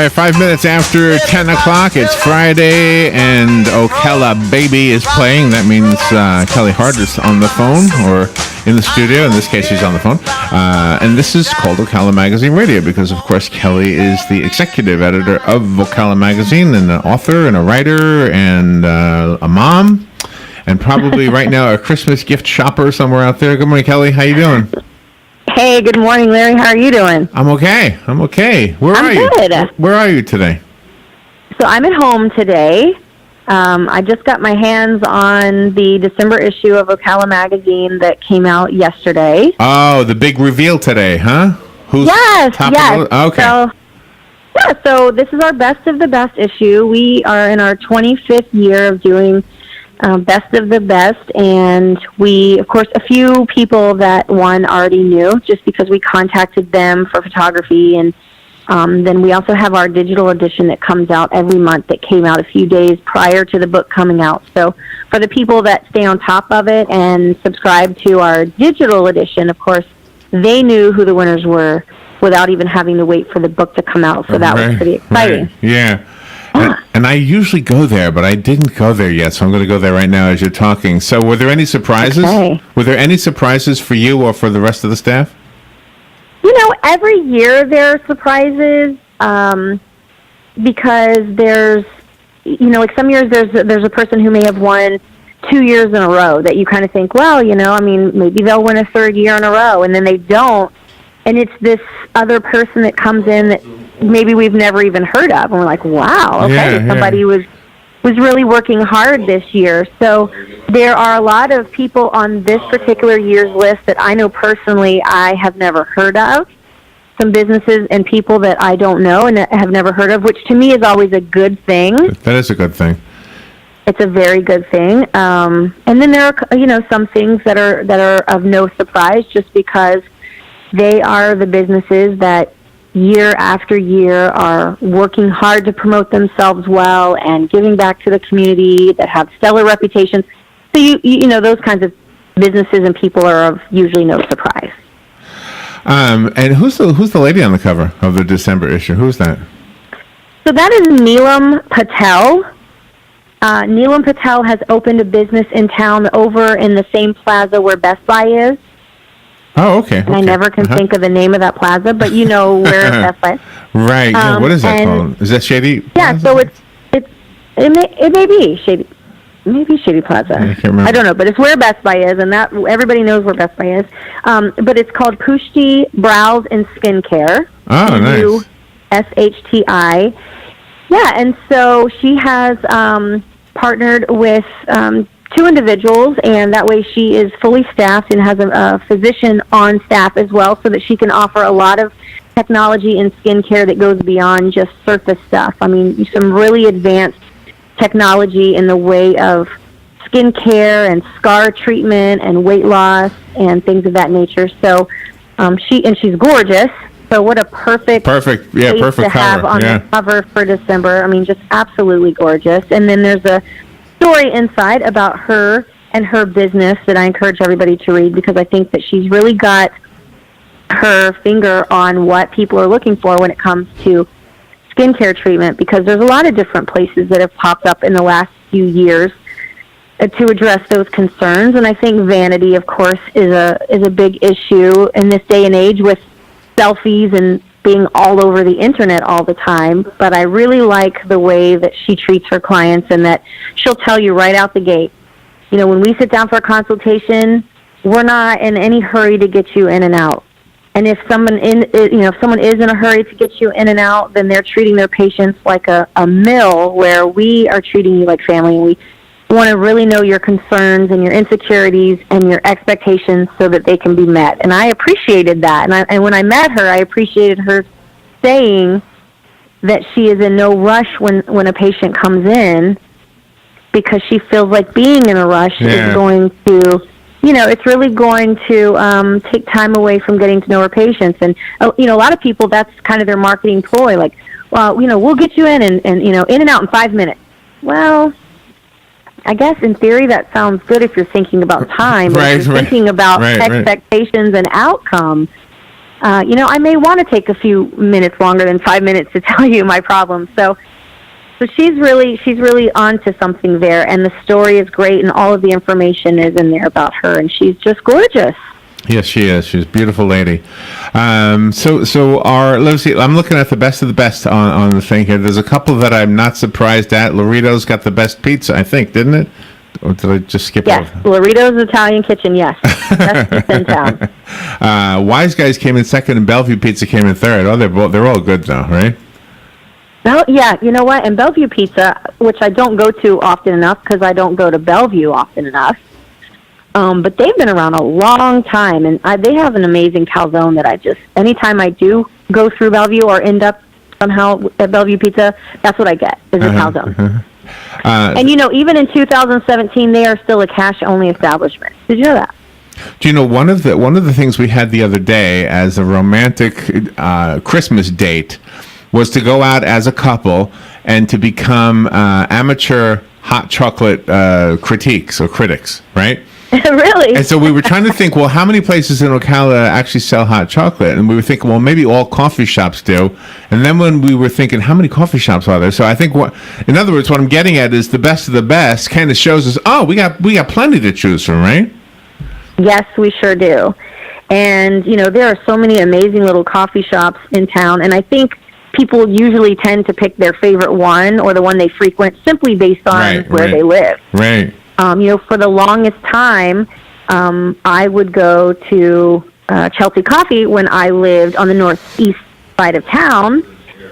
right, 5 minutes after 10 o'clock. It's Friday, and Ocala Baby is playing. That means Kelli Hart is on the phone, or in the studio. In this case, she's on the phone. And this is called Ocala Magazine Radio because, of course, Kelli is the executive editor of Ocala Magazine, and an author, and a writer, and a mom, and probably right now a Christmas gift shopper somewhere out there. Good morning, Kelli. How you doing? Hey, good morning, Larry. How are you doing? I'm okay. Where are you? Good. Where are you today? So I'm at home today. I just got my hands on the December issue of Ocala Magazine that came out yesterday. Oh, the big reveal today, huh? Yes. Okay. So this is our best of the best issue. We are in our 25th year of doing best of the best, and we, of course, a few people that one already knew just because we contacted them for photography, and then we also have our digital edition that comes out every month that came out a few days prior to the book coming out. So for the people that stay on top of it and subscribe to our digital edition, of course, they knew who the winners were without even having to wait for the book to come out. So that was pretty exciting. Right. Yeah. And I usually go there, but I didn't go there yet, so I'm going to go there right now as you're talking. So were there any surprises? Okay. Were there any surprises for you or for the rest of the staff? You know, every year there are surprises because there's, like some years there's a person who may have won 2 years in a row that you kind of think, well, maybe they'll win a third year in a row, and then they don't. And it's this other person that comes in that maybe we've never even heard of, and we're like, wow, okay, somebody was really working hard this year. So there are a lot of people on this particular year's list that I know personally I have never heard of, some businesses and people that I don't know and have never heard of, which to me is always a good thing. That is a good thing. It's a very good thing. And then there are, some things that are of no surprise just because they are the businesses that year after year are working hard to promote themselves well and giving back to the community, that have stellar reputations. So you know those kinds of businesses and people are of usually no surprise. And who's the lady on the cover of the December issue? Who's that? So that is Neelam Patel. Neelam Patel has opened a business in town over in the same plaza where Best Buy is. Oh, okay. And I never can think of the name of that plaza, but you know where Best Buy is. Right. What is that called? Is that Shady Plaza? Yeah, so it may be Shady. Maybe Shady Plaza. I can't remember. I don't know, but it's where Best Buy is, and that everybody knows where Best Buy is. But it's called Pushti Brows and Skincare. Oh, nice. Shti. Yeah, and so she has partnered with two individuals, and that way she is fully staffed and has a physician on staff as well, so that she can offer a lot of technology and skincare that goes beyond just surface stuff. I mean, some really advanced technology in the way of skincare and scar treatment and weight loss and things of that nature. So she's gorgeous. So what a perfect to have on the cover for December. I mean, just absolutely gorgeous. And then there's a story inside about her and her business that I encourage everybody to read because I think that she's really got her finger on what people are looking for when it comes to skincare treatment, because there's a lot of different places that have popped up in the last few years to address those concerns. And I think vanity, of course, is a big issue in this day and age with selfies and being all over the internet all the time. But I really like the way that she treats her clients and that she'll tell you right out the gate, when we sit down for a consultation, we're not in any hurry to get you in and out. And if someone is in a hurry to get you in and out, then they're treating their patients like a mill, where we are treating you like family. And we want to really know your concerns and your insecurities and your expectations so that they can be met. And I appreciated that. And when I met her, I appreciated her saying that she is in no rush when a patient comes in, because she feels like being in a rush is going to, it's really going to take time away from getting to know her patients. And, a lot of people, that's kind of their marketing ploy. Like, well, we'll get you in and in and out in 5 minutes. Well, I guess in theory that sounds good if you're thinking about time, but if you're thinking about expectations and outcome, I may want to take a few minutes longer than 5 minutes to tell you my problem. So she's really onto something there, and the story is great, and all of the information is in there about her, and she's just gorgeous. Yes, she is. She's a beautiful lady. Let's see. I'm looking at the best of the best on the thing here. There's a couple that I'm not surprised at. Laurito's got the best pizza, I think, didn't it? Or did I just skip Yes, over? Laurito's Italian Kitchen, yes. Best pizza in town. Wise Guys came in second, and Bellevue Pizza came in third. Oh, they're all good, though, right? Oh, yeah, you know what? And Bellevue Pizza, which I don't go to often enough because I don't go to Bellevue often enough, but they've been around a long time, and they have an amazing calzone that anytime I do go through Bellevue or end up somehow at Bellevue Pizza, that's what I get, is a calzone. And, even in 2017, they are still a cash-only establishment. Did you know that? Do you know one of the things we had the other day as a romantic Christmas date was to go out as a couple and to become amateur hot chocolate critics, right? Really? And so we were trying to think, well, how many places in Ocala actually sell hot chocolate? And we were thinking, well, maybe all coffee shops do. And then when we were thinking, how many coffee shops are there? So I think, in other words, what I'm getting at is the best of the best kind of shows us, oh, we got plenty to choose from, right? Yes, we sure do. And, there are so many amazing little coffee shops in town. And I think people usually tend to pick their favorite one or the one they frequent simply based on where they live. Right. For the longest time, I would go to Chelsea Coffee when I lived on the northeast side of town.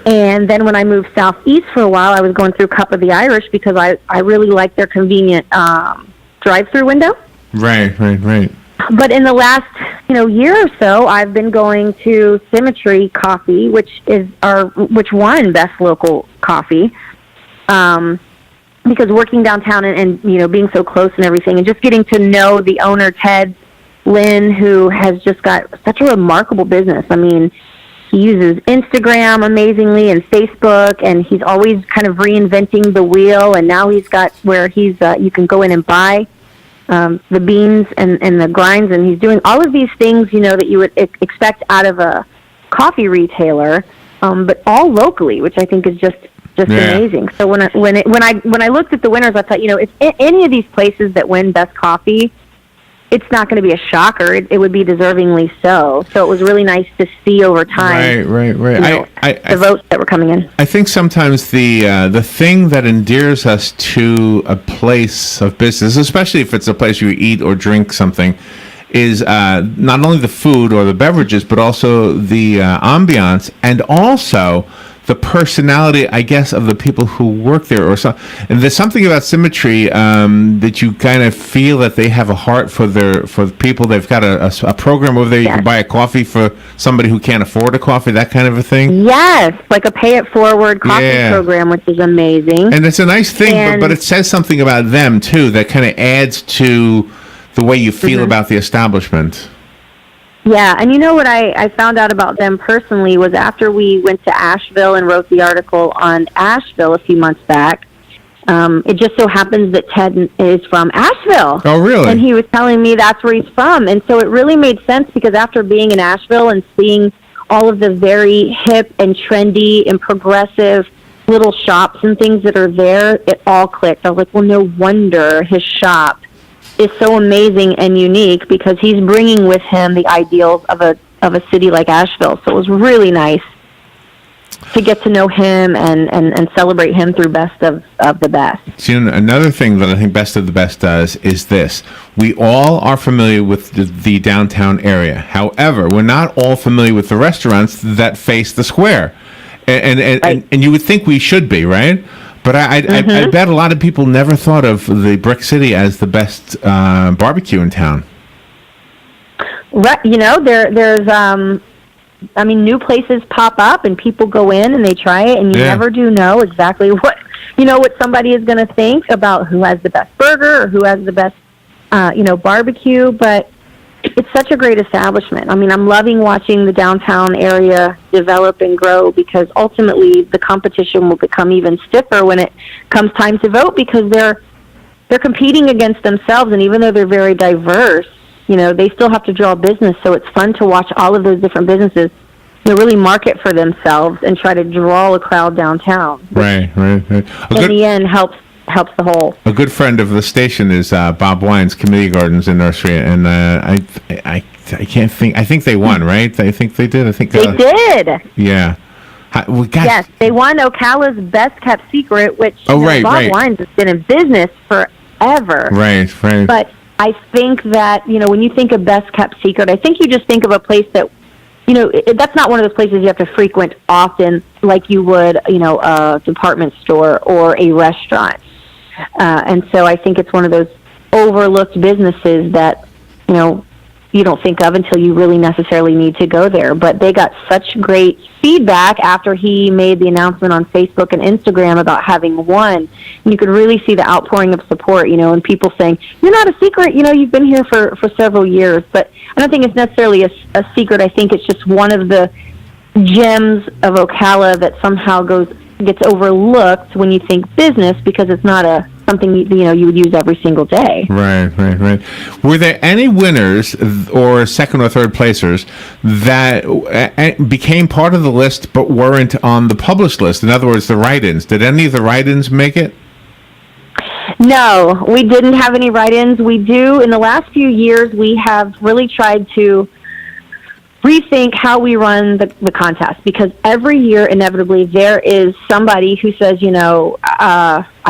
And then when I moved southeast for a while, I was going through Cup of the Irish because I really like their convenient drive-through window. Right. But in the last, year or so, I've been going to Symmetry Coffee, which won Best Local Coffee. Because working downtown and being so close and everything, and just getting to know the owner, Ted Lynn, who has just got such a remarkable business. I mean, he uses Instagram amazingly and Facebook, and he's always kind of reinventing the wheel. And now he's got where you can go in and buy the beans and the grinds, and he's doing all of these things, that you would expect out of a coffee retailer, but all locally, which I think is just amazing. So when I looked at the winners, I thought, if any of these places that win Best Coffee, it's not going to be a shocker. It would be deservingly so. So it was really nice to see over time. Right. The votes that were coming in. I think sometimes the thing that endears us to a place of business, especially if it's a place you eat or drink something, is not only the food or the beverages, but also the ambiance, and also the personality, I guess, of the people who work there, or so. And there's something about Symmetry that you kind of feel that they have a heart for the people. They've got a program over there. You can buy a coffee for somebody who can't afford a coffee, that kind of a thing. Yes, like a pay it forward coffee program, which is amazing. And it's a nice thing, but it says something about them too that kind of adds to the way you feel about the establishment. Yeah, and what I found out about them personally was after we went to Asheville and wrote the article on Asheville a few months back, it just so happens that Ted is from Asheville. Oh, really? And he was telling me that's where he's from. And so it really made sense because after being in Asheville and seeing all of the very hip and trendy and progressive little shops and things that are there, it all clicked. I was like, well, no wonder his shop is so amazing and unique because he's bringing with him the ideals of a city like Asheville. So it was really nice to get to know him and celebrate him through Best of the Best. See, another thing that I think Best of the Best does is this. We all are familiar with the downtown area. However, we're not all familiar with the restaurants that face the square. And you would think we should be, right? But I bet a lot of people never thought of the Brick City as the best barbecue in town. Right, there's new places pop up and people go in and they try it, and you never do know exactly what somebody is going to think about who has the best burger or who has the best barbecue. But it's such a great establishment. I mean, I'm loving watching the downtown area develop and grow because ultimately the competition will become even stiffer when it comes time to vote because they're competing against themselves, and even though they're very diverse, they still have to draw business. So it's fun to watch all of those different businesses, really market for themselves and try to draw a crowd downtown. Right. In the end, helps the whole. A good friend of the station is Bob Wine's Community Gardens and Nursery, and I can't think. I think they won, right? I think they did. I think they did. Yeah. Yes, they won Ocala's Best Kept Secret, which Bob Wines has been in business forever. Right. But I think that when you think of Best Kept Secret, I think you just think of a place that that's not one of those places you have to frequent often, like you would a department store or a restaurant. And so I think it's one of those overlooked businesses that, you don't think of until you really necessarily need to go there. But they got such great feedback after he made the announcement on Facebook and Instagram about having won. And you could really see the outpouring of support, and people saying, you're not a secret, you've been here for several years. But I don't think it's necessarily a secret. I think it's just one of the gems of Ocala that somehow gets overlooked when you think business, because it's not something you would use every single day. Right. Were there any winners or second or third placers that became part of the list but weren't on the published list? In other words, the write-ins. Did any of the write-ins make it? No, we didn't have any write-ins. We do, in the last few years, we have really tried to rethink how we run the contest, because every year, inevitably, there is somebody who says,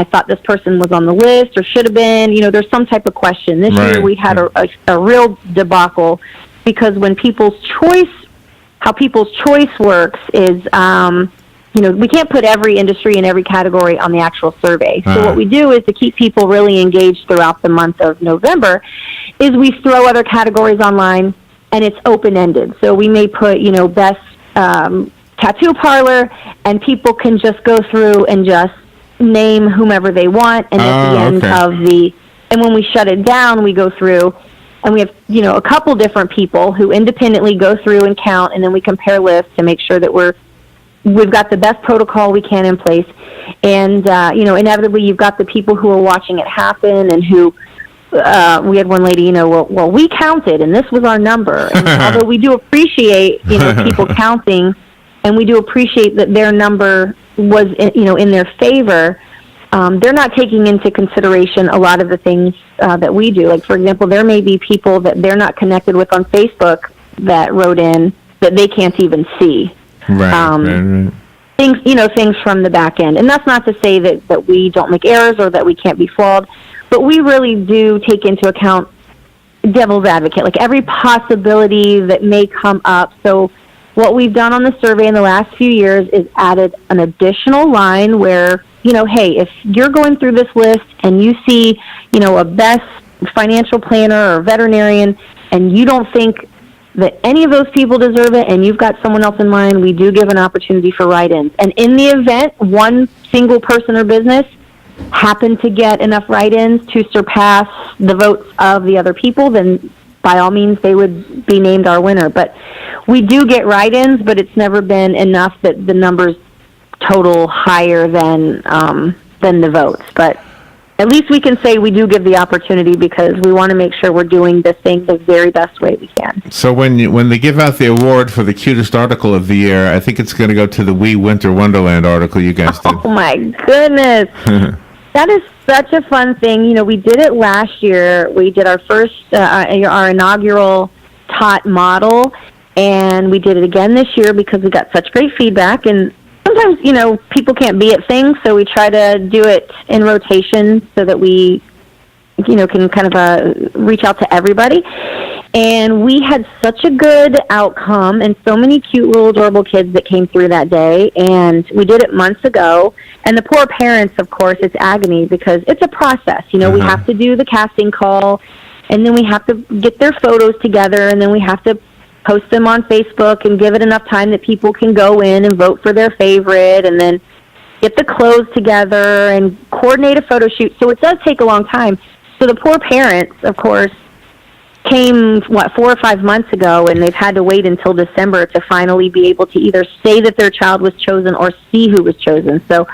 I thought this person was on the list or should have been. There's some type of question. This year we had a real debacle, because when how people's choice works is, we can't put every industry and every category on the actual survey. So what we do is, to keep people really engaged throughout the month of November, is we throw other categories online, and it's open-ended. So we may put, best tattoo parlor, and people can just go through and just name whomever they want. And at the end and when we shut it down, we go through, and we have, a couple different people who independently go through and count, and then we compare lists to make sure that we've got the best protocol we can in place. And, inevitably you've got the people who are watching it happen, and who, we had one lady, well, we counted, and this was our number. And although we do appreciate, people counting, and we do appreciate that their number was, in their favor, they're not taking into consideration a lot of the things that we do. Like, for example, there may be people that they're not connected with on Facebook that wrote in that they can't even see. Right. Things from the back end. And that's not to say that we don't make errors or that we can't be flawed. But we really do take into account devil's advocate, like every possibility that may come up. So what we've done on the survey in the last few years is added an additional line where, hey, if you're going through this list and you see, a best financial planner or veterinarian, and you don't think that any of those people deserve it, and you've got someone else in mind, we do give an opportunity for write-ins. And in the event one single person or business happen to get enough write-ins to surpass the votes of the other people, then by all means they would be named our winner. But we do get write-ins, but it's never been enough that the numbers total higher than the votes. But at least we can say we do give the opportunity, because we want to make sure we're doing this thing the very best way we can. So when they give out the award for the cutest article of the year, I think it's going to go to the We Winter Wonderland article you guys did. Oh my goodness. That is such a fun thing. We did it last year. We did our first, our inaugural tot model, and we did it again this year because we got such great feedback. And sometimes, people can't be at things, so we try to do it in rotation so that we, can kind of reach out to everybody. And we had such a good outcome, and so many cute little adorable kids that came through that day. And we did it months ago. And the poor parents, of course, it's agony, because it's a process. We have to do the casting call, and then we have to get their photos together, and then we have to post them on Facebook and give it enough time that people can go in and vote for their favorite, and then get the clothes together and coordinate a photo shoot. So it does take a long time. So the poor parents, of course, came, 4 or 5 months ago, and they've had to wait until December to finally be able to either say that their child was chosen or see who was chosen. So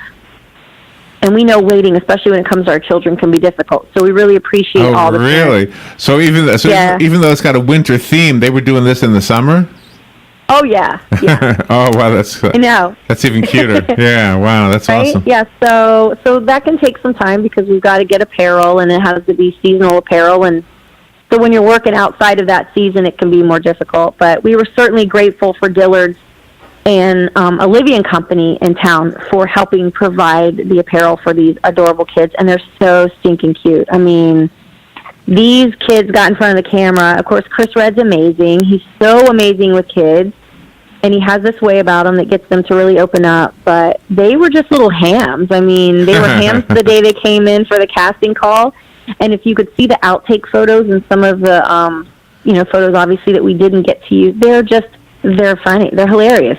And we know waiting, especially when it comes to our children, can be difficult. So we really appreciate all the really? parents. So even though it's got a winter theme, they were doing this in the summer? Oh, yeah. Oh, wow, I know. That's even cuter. Yeah, wow, that's right? awesome. Yeah, so that can take some time because we've got to get apparel, and it has to be seasonal apparel. And so when you're working outside of that season, it can be more difficult. But we were certainly grateful for Dillard's and Olivia and Company in town for helping provide the apparel for these adorable kids. And they're so stinking cute. I mean, these kids got in front of the camera. Of course, Chris Red's amazing. He's so amazing with kids. And he has this way about him that gets them to really open up. But they were just little hams. I mean, they were hams the day they came in for the casting call. And if you could see the outtake photos and some of the, photos, obviously, that we didn't get to use, they're funny. They're hilarious.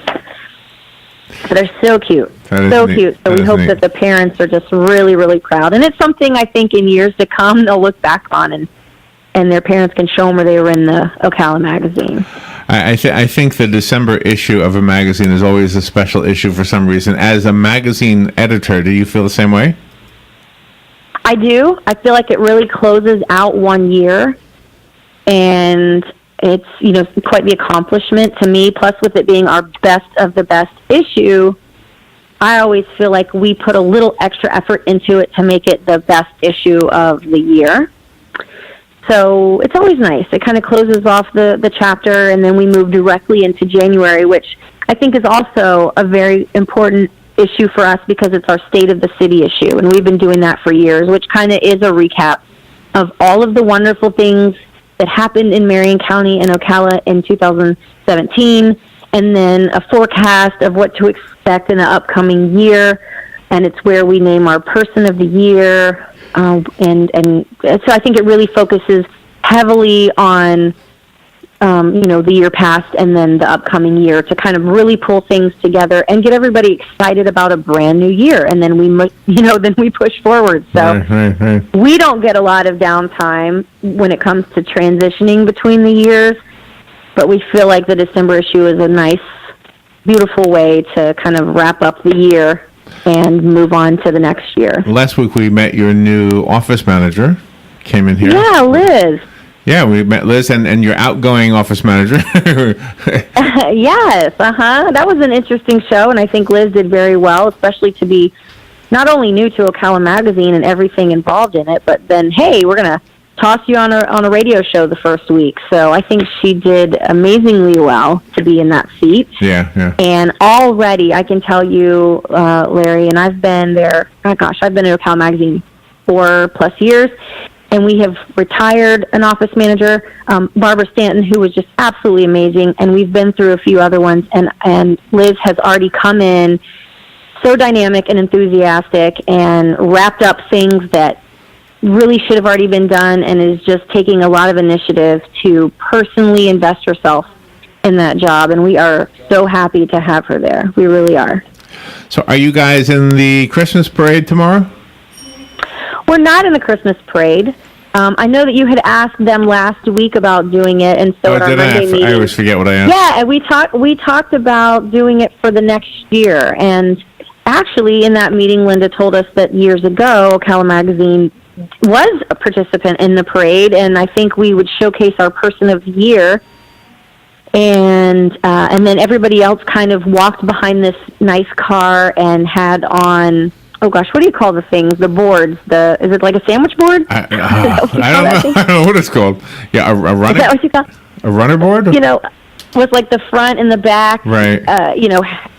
They're so cute. So cute. So we hope that the parents are just really, really proud. And it's something I think in years to come they'll look back on and their parents can show them where they were in the Ocala magazine. I think the December issue of a magazine is always a special issue for some reason. As a magazine editor, do you feel the same way? I do. I feel like it really closes out one year. And it's, quite the accomplishment to me. Plus, with it being our best of the best issue, I always feel like we put a little extra effort into it to make it the best issue of the year. So it's always nice. It kind of closes off the chapter, and then we move directly into January, which I think is also a very important issue for us because it's our State of the City issue, and we've been doing that for years, which kind of is a recap of all of the wonderful things that happened in Marion County and Ocala in 2017, and then a forecast of what to expect in the upcoming year. And it's where we name our Person of the Year. And so I think it really focuses heavily on, the year past and then the upcoming year to kind of really pull things together and get everybody excited about a brand new year. And then we push forward. So right. We don't get a lot of downtime when it comes to transitioning between the years, but we feel like the December issue is a nice, beautiful way to kind of wrap up the year and move on to the next year. Last week we met your new office manager, came in here. Yeah, Liz. Yeah, we met Liz and your outgoing office manager. Yes, That was an interesting show, and I think Liz did very well, especially to be not only new to Ocala Magazine and everything involved in it, but then, hey, we're going to toss you on a radio show the first week. So I think she did amazingly well to be in that seat. Yeah. And already, I can tell you, Larry, and I've been there, I've been in Ocala Magazine 4+ years, and we have retired an office manager, Barbara Stanton, who was just absolutely amazing, and we've been through a few other ones, and Liz has already come in so dynamic and enthusiastic and wrapped up things that really should have already been done, and is just taking a lot of initiative to personally invest herself in that job, and we are so happy to have her there. We really are. So are you guys in the Christmas parade tomorrow? We're not in the Christmas parade. I know that you had asked them last week about doing it, and so at our Monday meeting, I always forget what I asked. Yeah, and we talked about doing it for the next year, and actually in that meeting, Linda told us that years ago, Ocala Magazine was a participant in the parade, and I think we would showcase our Person of the Year, and then everybody else kind of walked behind this nice car and had on, oh gosh, what do you call the things? The boards? Is it like a sandwich board? I don't know what it's called. Yeah, a runner. Is that what you call? A runner board? With like the front and the back, right?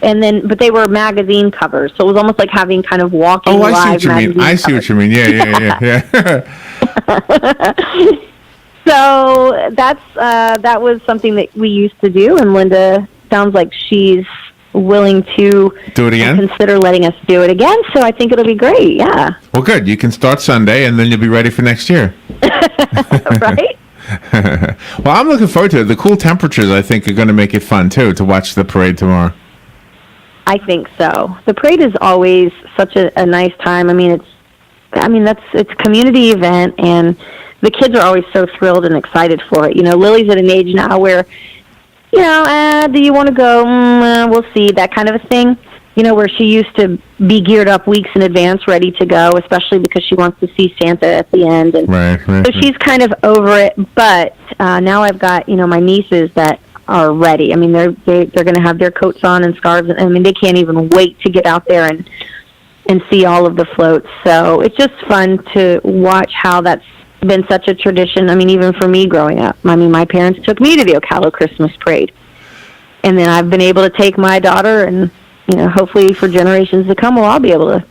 And then, but they were magazine covers, so it was almost like having kind of walking. Oh, I see what you mean. I see what you mean. Yeah. So that was something that we used to do, and Linda sounds like she's willing to do it again. Consider letting us do it again. So I think it'll be great. Yeah. Well, good. You can start Sunday, and then you'll be ready for next year. Right. Well, I'm looking forward to it. The cool temperatures, I think, are going to make it fun too to watch the parade tomorrow. I think so. The parade is always such a nice time. it's a community event, and the kids are always so thrilled and excited for it. Lily's at an age now where, do you want to go? We'll see, that kind of a thing. where she used to be geared up weeks in advance, ready to go, especially because she wants to see Santa at the end. And so she's kind of over it. But now I've got, my nieces that are ready. I mean, they're going to have their coats on and scarves. I mean, they can't even wait to get out there and see all of the floats. So it's just fun to watch how that's been such a tradition. I mean, even for me growing up. I mean, my parents took me to the Ocala Christmas parade. And then I've been able to take my daughter, and, hopefully for generations to come, we'll all be able to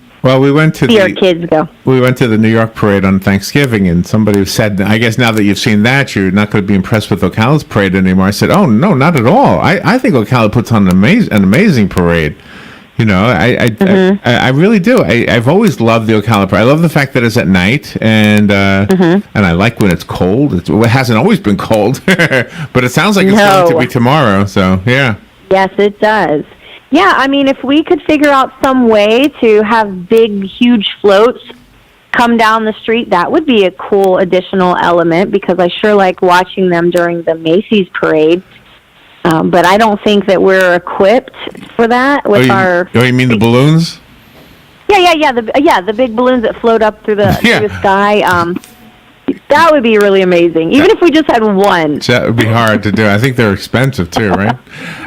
see our kids go. We went to the New York parade on Thanksgiving, and somebody said, I guess now that you've seen that, you're not going to be impressed with Ocala's parade anymore. I said, oh, no, not at all. I think Ocala puts on an amazing parade. I really do. I've always loved the Ocala parade. I love the fact that it's at night, and I like when it's cold. It hasn't always been cold, but it sounds like it's going to be tomorrow. So yeah. Yes, it does. Yeah, I mean, if we could figure out some way to have big, huge floats come down the street, that would be a cool additional element, because I sure like watching them during the Macy's parade. But I don't think that we're equipped for that with our... Oh, you mean the balloons? Yeah. The big balloons that float up through the sky. That would be really amazing, even if we just had one. That would be hard to do. I think they're expensive too, right?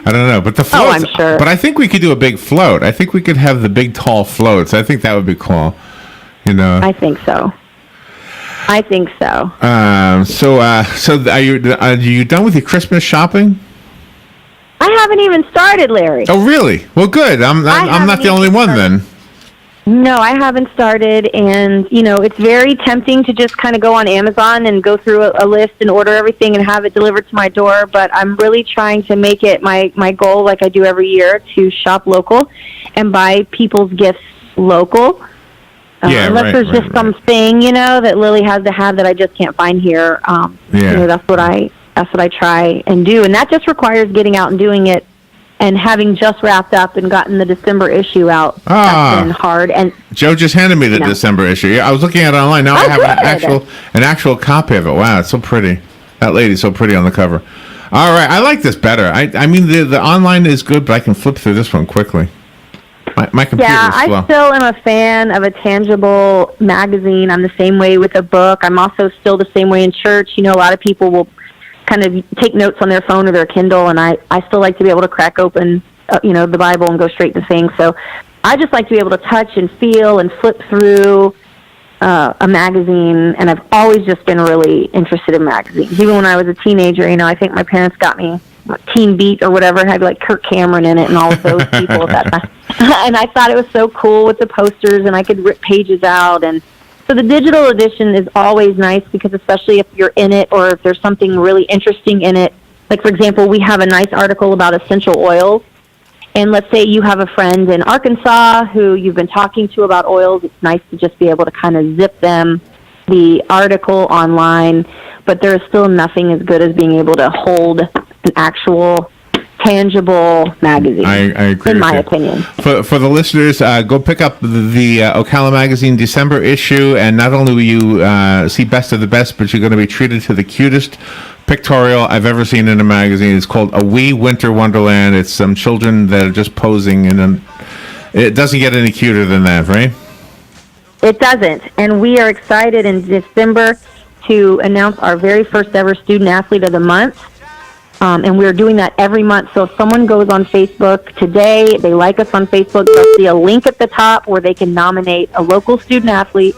I don't know, but the floats... Oh, I'm sure. But I think we could do a big float. I think we could have the big, tall floats. I think that would be cool, I think so. So are you done with your Christmas shopping? I haven't even started, Larry. Oh, really? Well, good. I'm not the only one then. No, I haven't started, and it's very tempting to just kind of go on Amazon and go through a list and order everything and have it delivered to my door. But I'm really trying to make it my goal, like I do every year, to shop local and buy people's gifts local. Unless there's just something that Lily has to have that I just can't find here. That's what I try and do, and that just requires getting out and doing it, and having just wrapped up and gotten the December issue out. That's been hard. And Joe just handed me the December issue. Yeah, I was looking at it online. Now I have an actual copy of it. Wow, it's so pretty. That lady's so pretty on the cover. All right, I like this better. I mean, the online is good, but I can flip through this one quickly. My computer is slow. I still am a fan of a tangible magazine. I'm the same way with a book. I'm also still the same way in church. A lot of people will kind of take notes on their phone or their Kindle, and I still like to be able to crack open, the Bible and go straight to things. So I just like to be able to touch and feel and flip through a magazine, and I've always just been really interested in magazines. Even when I was a teenager, I think my parents got me Teen Beat or whatever. It had like Kirk Cameron in it and all of those people at that time. And I thought it was so cool with the posters, and I could rip pages out. And so the digital edition is always nice, because especially if you're in it or if there's something really interesting in it. Like, for example, we have a nice article about essential oils. And let's say you have a friend in Arkansas who you've been talking to about oils. It's nice to just be able to kind of zip them the article online. But there is still nothing as good as being able to hold an actual tangible magazine. I agree. In my opinion. For the listeners, go pick up the Ocala magazine December issue, and not only will you see best of the best, but you're going to be treated to the cutest pictorial I've ever seen in a magazine. It's called A Wee Winter Wonderland. It's some children that are just posing, and it doesn't get any cuter than that, right? It doesn't, and we are excited in December to announce our very first ever Student Athlete of the Month. And we're doing that every month. So if someone goes on Facebook today, they like us on Facebook, they'll see a link at the top where they can nominate a local student athlete.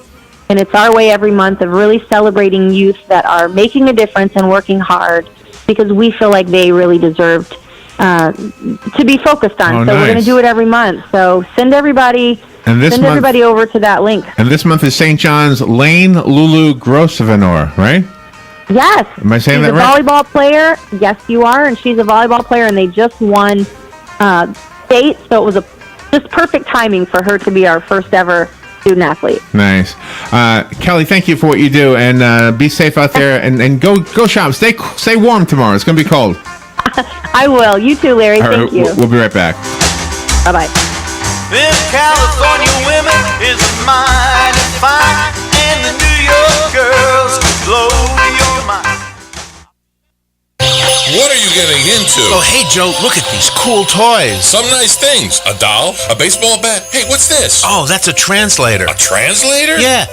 And it's our way every month of really celebrating youth that are making a difference and working hard, because we feel like they really deserved to be focused on. So we're going to do it every month. So send everybody over to that link. And this month is St. John's Lane Lulu Grosvenor, right? Yes. Am I saying that right? She's a volleyball player. Yes, you are. And she's a volleyball player, and they just won state. So it was just perfect timing for her to be our first ever student athlete. Nice. Kelli, thank you for what you do, and be safe out there, and go shop. Stay warm tomorrow. It's going to be cold. I will. You too, Larry. Thank you. We'll be right back. Bye-bye. This California women is mighty fine, and the New York girls blow your mind. What are you getting into? Oh, hey, Joe, look at these cool toys. Some nice things. A doll? A baseball bat? Hey, what's this? Oh, that's a translator. A translator? Yeah.